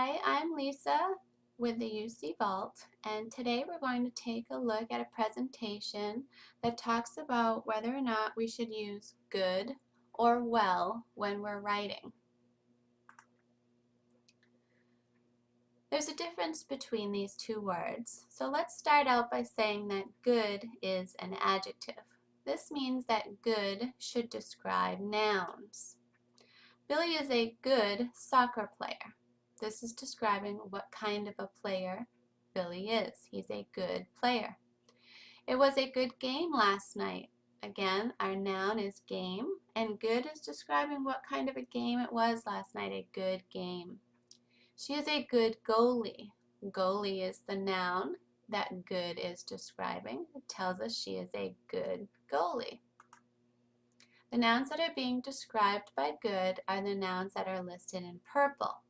Hi, I'm Lisa with the UC VAWLT, and today we're going to take a look at a presentation that talks about whether or not we should use good or well when we're writing. There's a difference between these two words, so let's start out by saying that good is an adjective. This means that good should describe nouns. Billy is a good soccer player. This is describing what kind of a player Billy is. He's a good player. It was a good game last night. Again, our noun is game, and good is describing what kind of a game it was last night, a good game. She is a good goalie. Goalie is the noun that good is describing. It tells us she is a good goalie. The nouns that are being described by good are the nouns that are listed in purple.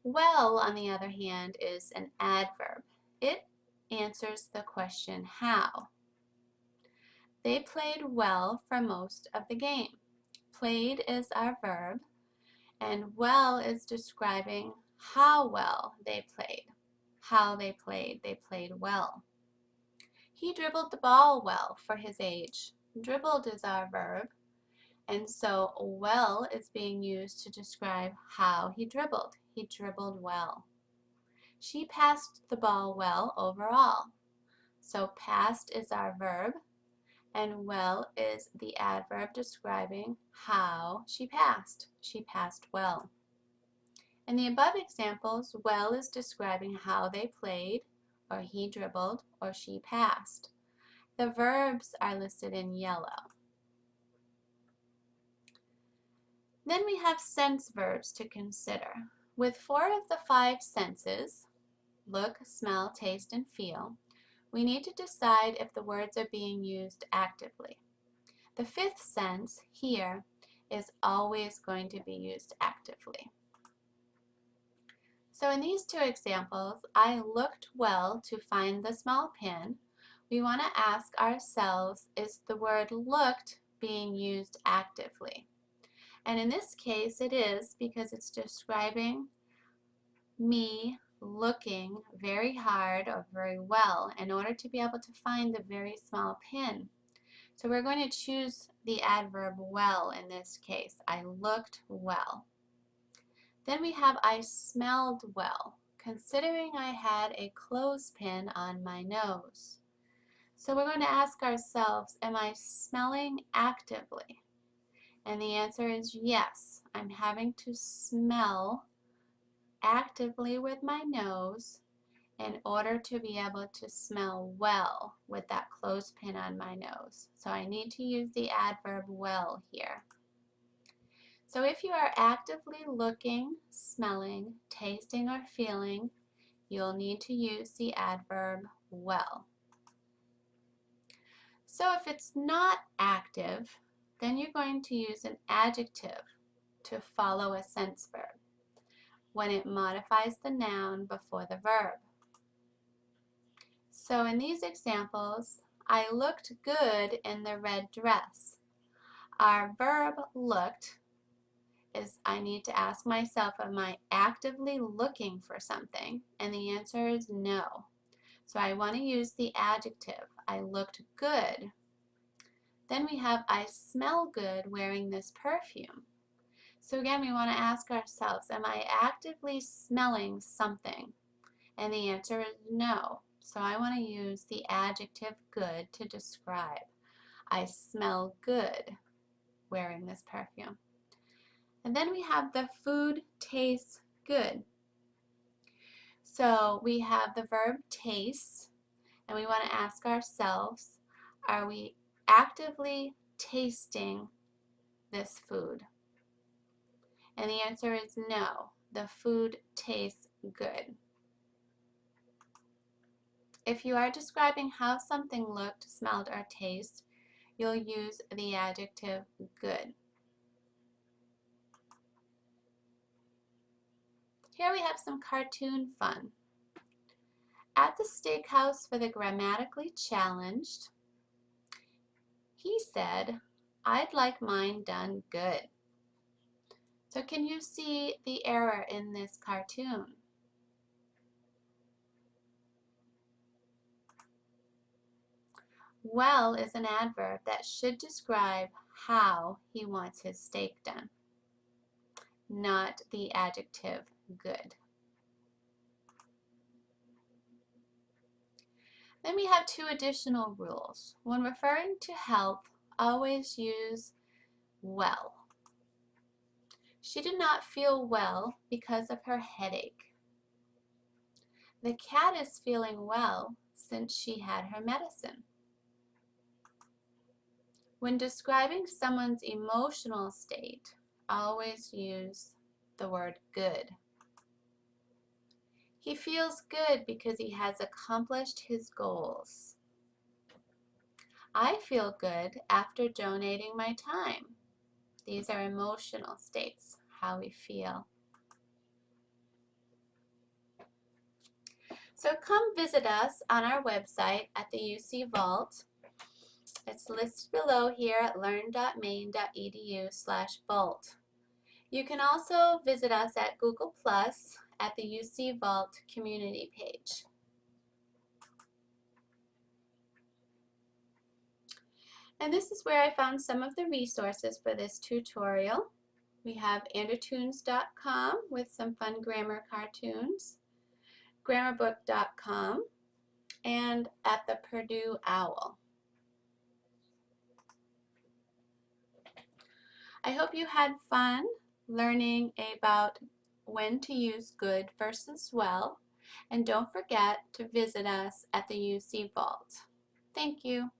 Well, on the other hand, is an adverb. It answers the question how. They played well for most of the game. Played is our verb, and well is describing how well they played. How they played well. He dribbled the ball well for his age. Dribbled is our verb, and so well is being used to describe how he dribbled. He dribbled well. She passed the ball well overall. So passed is our verb, and well is the adverb describing how she passed. She passed well. In the above examples, well is describing how they played, or he dribbled, or she passed. The verbs are listed in yellow. Then we have sense verbs to consider. With 4 of the 5 senses, look, smell, taste, and feel, we need to decide if the words are being used actively. The 5th sense, hear, is always going to be used actively. So in these 2 examples, I looked well to find the small pin. We want to ask ourselves, is the word looked being used actively? And in this case, it is, because it's describing me looking very hard or very well in order to be able to find the very small pin. So we're going to choose the adverb well in this case. I looked well. Then we have I smelled well, considering I had a clothespin on my nose. So we're going to ask ourselves, am I smelling actively? And the answer is yes. I'm having to smell actively with my nose in order to be able to smell well with that clothespin on my nose. So I need to use the adverb well here. So if you are actively looking, smelling, tasting, or feeling, you'll need to use the adverb well. So if it's not active, then you're going to use an adjective to follow a sense verb when it modifies the noun before the verb. So in these examples, I looked good in the red dress. Our verb looked is I need to ask myself, am I actively looking for something? And the answer is no. So I want to use the adjective. I looked good. Then we have I smell good wearing this perfume. So again, we want to ask ourselves, am I actively smelling something? And the answer is no. So I want to use the adjective good to describe. I smell good wearing this perfume. And then we have the food tastes good. So we have the verb taste, and we want to ask ourselves, are we actively tasting this food? And the answer is no. The food tastes good. If you are describing how something looked, smelled, or tastes, you'll use the adjective good. Here we have some cartoon fun. At the steakhouse for the grammatically challenged, he said, I'd like mine done good. So can you see the error in this cartoon? Well is an adverb that should describe how he wants his steak done, not the adjective good. Then we have two additional rules. When referring to health, always use well. She did not feel well because of her headache. The cat is feeling well since she had her medicine. When describing someone's emotional state, always use the word good. He feels good because he has accomplished his goals. I feel good after donating my time. These are emotional states, how we feel. So come visit us on our website at the UC VAWLT. It's listed below here at learn.maine.edu/VAWLT. You can also visit us at Google Plus at the UC VAWLT community page. And this is where I found some of the resources for this tutorial. We have andertoons.com with some fun grammar cartoons, grammarbook.com, and at the Purdue OWL. I hope you had fun learning about when to use good versus well, and don't forget to visit us at the UC VAWLT. Thank you.